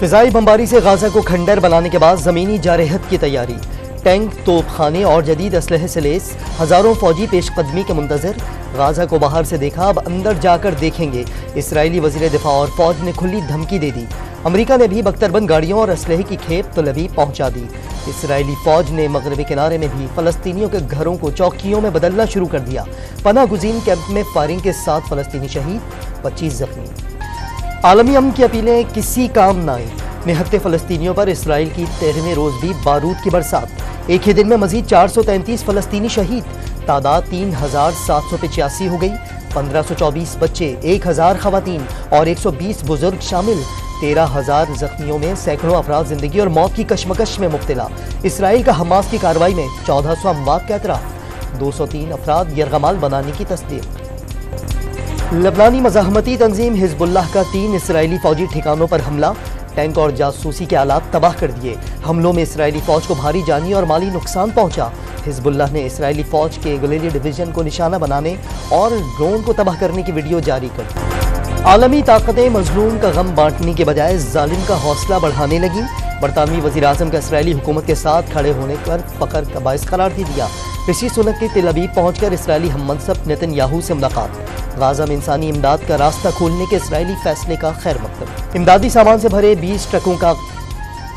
فضائی بمباری سے غازہ کو کھنڈر بنانے کے بعد زمینی جارحیت کی تیاری، ٹینک، توپ خانے اور جدید اسلحے سے لیس ہزاروں فوجی پیش قدمی کے منتظر۔ غازہ کو باہر سے دیکھا، اب اندر جا کر دیکھیں گے، اسرائیلی وزیر دفاع اور فوج نے کھلی دھمکی دے دی۔ امریکہ نے بھی بختربند گاڑیوں اور اسلحے کی کھیپ تل ابیب پہنچا دی۔ اسرائیلی فوج نے مغربی کنارے میں بھی فلسطینیوں کے گھروں کو چوکیوں میں بدلنا شروع کر دیا۔ پناہ گزین کیمپ میں فائرنگ کے 7 فلسطینی شہید، 25 زخمی۔ عالمی امن کی اپیلیں کسی کام نہ آئیں، نہتے فلسطینیوں پر اسرائیل کی 13ویں روز بھی بارود کی برسات۔ ایک ہی دن میں مزید 433 فلسطینی شہید، تعداد 3785 ہو گئی۔ 1524 بچے، 1000 خواتین اور 120 بزرگ شامل۔ 13000 زخمیوں میں سینکڑوں افراد زندگی اور موت کی کشمکش میں مبتلا۔ اسرائیل کا حماس کی کارروائی میں 1400 اموات کا اعتراف، 203 افراد یرغمال بنانے کی تصدیق۔ لبنانی مزاحمتی تنظیم حزب اللہ کا 3 اسرائیلی فوجی ٹھکانوں پر حملہ، ٹینک اور جاسوسی کے آلات تباہ کر دیے۔ حملوں میں اسرائیلی فوج کو بھاری جانی اور مالی نقصان پہنچا۔ حزب اللہ نے اسرائیلی فوج کے گلیلی ڈویژن کو نشانہ بنانے اور ڈرون کو تباہ کرنے کی ویڈیو جاری کر دی۔ عالمی طاقتیں مظلوم کا غم بانٹنے کے بجائے ظالم کا حوصلہ بڑھانے لگیں۔ برطانوی وزیر اعظم کا اسرائیلی حکومت کے ساتھ کھڑے ہونے پر فخر کا باعث قرار دیا۔ رشی سنک کے تل ابیب پہنچ کر اسرائیلی ہم منصب نیتن یاہو سے ملاقات۔ غازہ میں انسانی امداد کا راستہ کھولنے کے اسرائیلی فیصلے کا خیر مقدم۔ امدادی سامان سے بھرے 20 ٹرکوں کا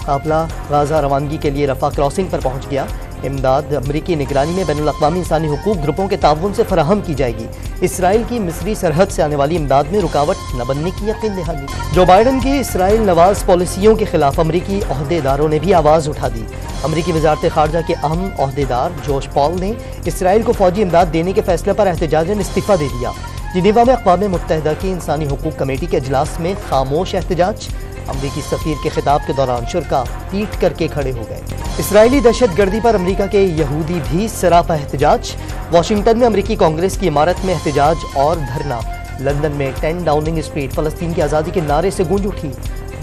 قافلہ غازہ روانگی کے لیے رفح کراسنگ پر پہنچ گیا۔ امداد امریکی نگرانی میں بین الاقوامی انسانی حقوق گروپوں کے تعاون سے فراہم کی جائے گی۔ اسرائیل کی مصری سرحد سے آنے والی امداد میں رکاوٹ نہ بننے کی یقین دہانی۔ جو بائیڈن کی اسرائیل نواز پالیسیوں کے خلاف امریکی عہدیداروں نے بھی آواز اٹھا دی۔ امریکی وزارت خارجہ کے اہم عہدیدار جوش پال نے اسرائیل کو فوجی امداد دینے کے فیصلے پر احتجاجاً استعفیٰ دے دیا۔ جنیوا میں اقوام متحدہ کی انسانی حقوق کمیٹی کے اجلاس میں خاموش احتجاج۔ امریکی سفیر کے خطاب کے دوران شرکاء پیٹ کر کے کھڑے ہو گئے۔ اسرائیلی دہشت گردی پر امریکہ کے یہودی بھی سراپا احتجاج۔ واشنگٹن میں امریکی کانگریس کی عمارت میں احتجاج اور دھرنا۔ لندن میں 10 ڈاؤننگ اسٹریٹ فلسطین کی آزادی کے نعرے سے گونج اٹھی۔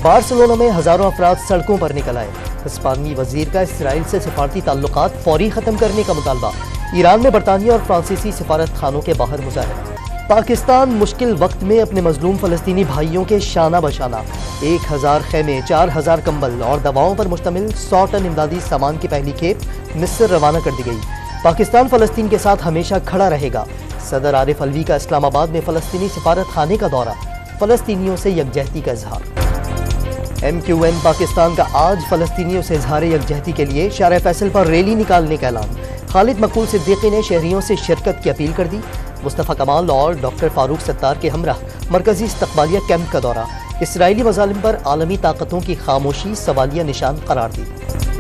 بارسلونا میں ہزاروں افراد سڑکوں پر نکل آئے۔ ہسپانوی وزیر کا اسرائیل سے سفارتی تعلقات فوری ختم کرنے کا مطالبہ۔ ایران میں برطانیہ اور فرانسیسی سفارت خانوں کے باہر مظاہرہ۔ پاکستان مشکل وقت میں اپنے مظلوم فلسطینی بھائیوں کے شانہ بشانہ 1000 خیمے، 4000 کمبل اور دواؤں پر مشتمل 100 ٹن امدادی سامان کی پہلی کھیپ مصر روانہ کر دی گئی۔ پاکستان فلسطین کے ساتھ ہمیشہ کھڑا رہے گا۔ صدر عارف علوی کا اسلام آباد میں فلسطینی سفارت خانے کا دورہ، فلسطینیوں سے یکجہتی کا اظہار۔ MQN پاکستان کا آج فلسطینیوں سے اظہار یکجہتی کے لیے شارع فیصل پر ریلی نکالنے کا اعلان۔ خالد مقبول صدیقی نے شہریوں سے شرکت کی اپیل کر دی۔ مصطفیٰ کمال اور ڈاکٹر فاروق ستار کے ہمراہ مرکزی استقبالیہ کیمپ کا دورہ۔ اسرائیلی مظالم پر عالمی طاقتوں کی خاموشی سوالیہ نشان قرار دی۔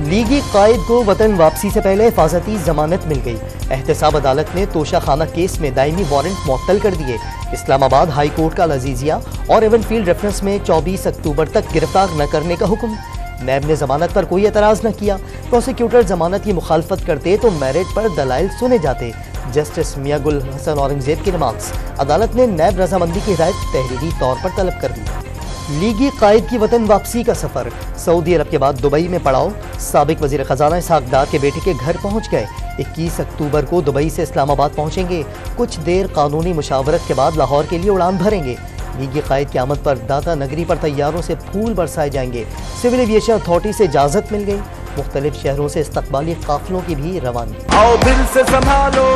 لیگی قائد کو وطن واپسی سے پہلے حفاظتی ضمانت مل گئی۔ احتساب عدالت نے توشہ خانہ کیس میں دائمی وارنٹ معطل کر دیے۔ اسلام آباد ہائی کورٹ کا العزیزیہ اور ایون فیلڈ ریفرنس میں 24 اکتوبر تک گرفتار نہ کرنے کا حکم۔ نیب نے ضمانت پر کوئی اعتراض نہ کیا۔ پروسیکیوٹر ضمانت کی مخالفت کرتے تو میرٹ پر دلائل سنے جاتے۔ جسٹس میاں گل حسن اورنگزیب کی نماز۔ عدالت نے نیب رضامندی کی ہدایت تحریری طور پر طلب کر دی۔ لیگی قائد کی وطن واپسی کا سفر، سعودی عرب کے بعد دبئی میں پڑاؤ۔ سابق وزیر خزانہ اسحاق ڈار کے بیٹے کے گھر پہنچ گئے۔ 21 اکتوبر کو دبئی سے اسلام آباد پہنچیں گے۔ کچھ دیر قانونی مشاورت کے بعد لاہور کے لیے اڑان بھریں گے۔ لیگی قائد کی آمد پر داتا نگری پر طیاروں سے پھول برسائے جائیں گے۔ سول ایویشن اتھارٹی سے اجازت مل گئی۔ مختلف شہروں سے استقبالی قافلوں کی بھی روانگی۔ آؤ دل سے سنبھالو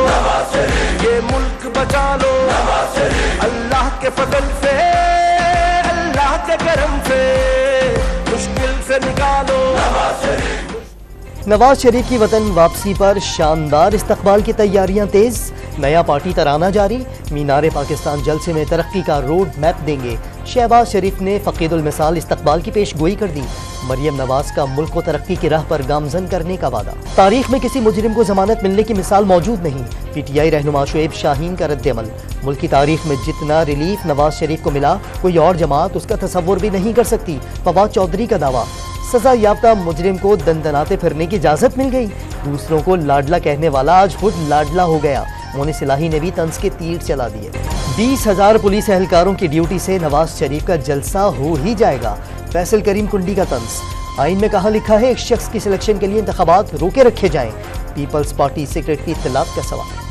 یہ ملک بچا لو، اللہ کے فضل سے، اللہ کے کرم سے مشکل سے نکالو۔ نواز شریف کی وطن واپسی پر شاندار استقبال کی تیاریاں تیز۔ نیا پارٹی ترانہ جاری۔ مینار پاکستان جلسے میں ترقی کا روڈ میپ دیں گے۔ شہباز شریف نے فقید المثال استقبال کی پیش گوئی کر دی۔ مریم نواز کا ملک کو ترقی کی راہ پر گامزن کرنے کا وعدہ۔ تاریخ میں کسی مجرم کو ضمانت ملنے کی مثال موجود نہیں، PTI رہنما شعیب شاہین کا رد عمل۔ ملک کی تاریخ میں جتنا ریلیف نواز شریف کو ملا کوئی اور جماعت اس کا تصور بھی نہیں کر سکتی۔ فواد چودھری کا دعویٰ، سزا یافتہ مجرم کو دندناتے پھرنے کی اجازت مل گئی۔ دوسروں کو لاڈلا کہنے والا آج خود لاڈلا ہو گیا۔ مونس الہی نے بھی طنز کے تیر چلا دیے۔ 20,000 پولیس اہلکاروں کی ڈیوٹی سے نواز شریف کا جلسہ ہو ہی جائے گا۔ فیصل کریم کنڈی کا طنز، آئین میں کہاں لکھا ہے ایک شخص کی سلیکشن کے لیے انتخابات روکے رکھے جائیں؟ پیپلز پارٹی سیکرٹری اطلاعات کا سوال۔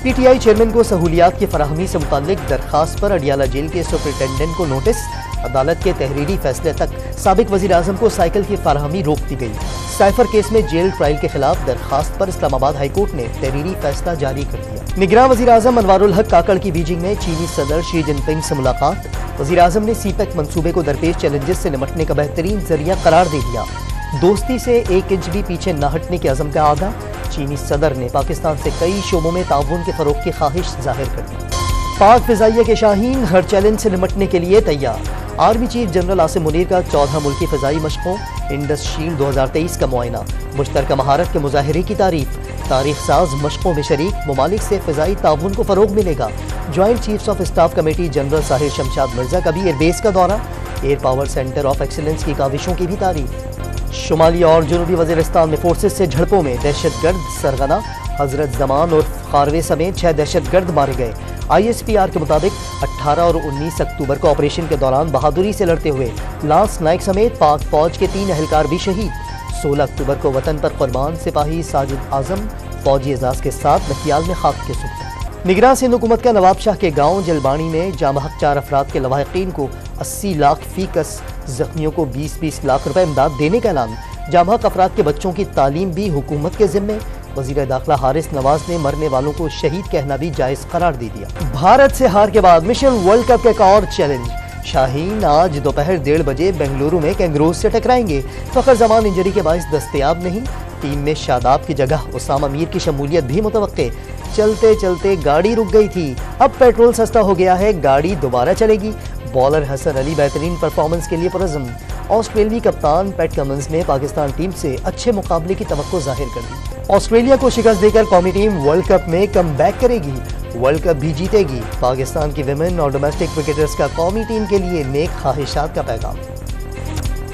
PTI چیئرمین کو سہولیات کی فراہمی سے متعلق درخواست پر اڈیالہ جیل کے سپرنٹینڈنٹ کو نوٹس۔ عدالت کے تحریری فیصلے تک سابق وزیر اعظم کو سائیکل کی فراہمی روک دی گئی۔ سائفر کیس میں جیل ٹرائل کے خلاف درخواست پر اسلام آباد ہائی کورٹ نے تحریری فیصلہ جاری کر دیا۔ نگراں وزیر اعظم انوار الحق کاکڑ کی بیجنگ میں چینی صدر شی جن پنگ سے ملاقات۔ وزیر اعظم نے سی پیک منصوبے کو درپیش چیلنجز سے نمٹنے کا بہترین ذریعہ قرار دے دیا۔ دوستی سے 1 انچ بھی پیچھے نہ ہٹنے کے عزم کا اعادہ۔ چینی صدر نے پاکستان سے کئی شعبوں میں تعاون کے فروغ کی خواہش ظاہر کر دی۔ پاک فضائیہ کے شاہین ہر چیلنج سے نمٹنے کے لیے تیار۔ Army chief general Asim Munir کا 14 ملکی فضائی مشقوں انڈس شیلڈ 2023 کا معائنہ۔ مشترکہ مہارت کے مظاہرے کی تعریف۔ تاریخ ساز مشقوں میں شریک ممالک سے فضائی تعاون کو فروغ ملے گا۔ Joint chiefs of staff committee general Sahir Shamshad Mirza کا بھی ایئر بیس کا دورہ۔ Air power centre of excellence کی کاوشوں کی بھی تعریف۔ شمالی اور جنوبی وزیرستان میں فورسز سے جھڑپوں میں دہشت گرد سرغنہ حضرت زمان اور خاروے سمیت 6 دہشت گرد مارے گئے۔ ISPR کے مطابق 18 اور 19 اکتوبر کو آپریشن کے دوران بہادری سے لڑتے ہوئے لانس نائک سمیت پاک فوج کے 3 اہلکار بھی شہید۔ 16 اکتوبر کو وطن پر قربان سپاہی ساجد اعظم فوجی اعزاز کے ساتھ نکیال میں خاک کے سپرد۔ نگراں سندھ حکومت کا نواب شاہ کے گاؤں جلبانی میں جام حق 4 افراد کے لواحقین کو 80 لاکھ فی کس، زخمیوں کو 20-20 لاکھ روپے امداد دینے کا اعلان۔ جام حق افراد کے بچوں کی تعلیم بھی حکومت کے ذمے۔ وزیر داخلہ حارث نواز نے مرنے والوں کو شہید کہنا بھی جائز قرار دے دیا۔ بھارت سے ہار کے بعد مشن ورلڈ کپ کا ایک اور چیلنج۔ شاہین آج دوپہر 1:30 بجے بنگلورو میں کینگروز سے ٹکرائیں گے۔ فخر زمان انجری کے باعث دستیاب نہیں۔ ٹیم میں شاداب کی جگہ اسامہ میر کی شمولیت بھی متوقع۔ چلتے چلتے گاڑی رک گئی تھی، اب پیٹرول سستا ہو گیا ہے، گاڑی دوبارہ چلے گی۔ بالر حسن علی بہترین پرفارمنس کے لیے پرعزم۔ آسٹریلوی کپتان پیٹ کمنز نے پاکستان ٹیم سے اچھے مقابلے کی توقع ظاہر کر دی۔ آسٹریلیا کو شکست دے کر قومی ٹیم ورلڈ کپ میں کم بیک کرے گی، ورلڈ کپ بھی جیتے گی۔ پاکستان کی ویمن اور ڈومیسٹک کرکٹرز کا قومی ٹیم کے لیے نیک خواہشات کا پیغام۔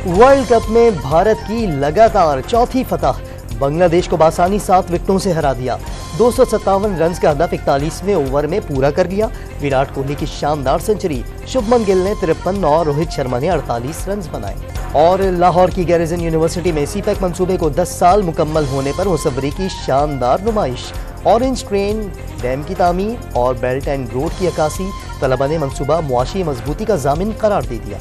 ورلڈ کپ میں بھارت کی لگاتار 4تھی فتح، بنگلہ دیش کو بآسانی 7 وکٹوں سے ہرا دیا۔ 257 رنز کا ہدف 41ویں اوور میں پورا کر لیا۔ وراٹ کوہلی کی شاندار سنچری، شبھمن گل نے 53 اور روہت شرما نے 48 رنز بنائے۔ اور لاہور کی گیریزن یونیورسٹی میں سی پیک منصوبے کو 10 سال مکمل ہونے پر مصوری کی شاندار نمائش۔ اورنج ٹرین ڈیم کی تعمیر اور بیلٹ اینڈ روڈ کی عکاسی، طلبہ نے منصوبہ معاشی مضبوطی کا ضامن قرار دے دیا۔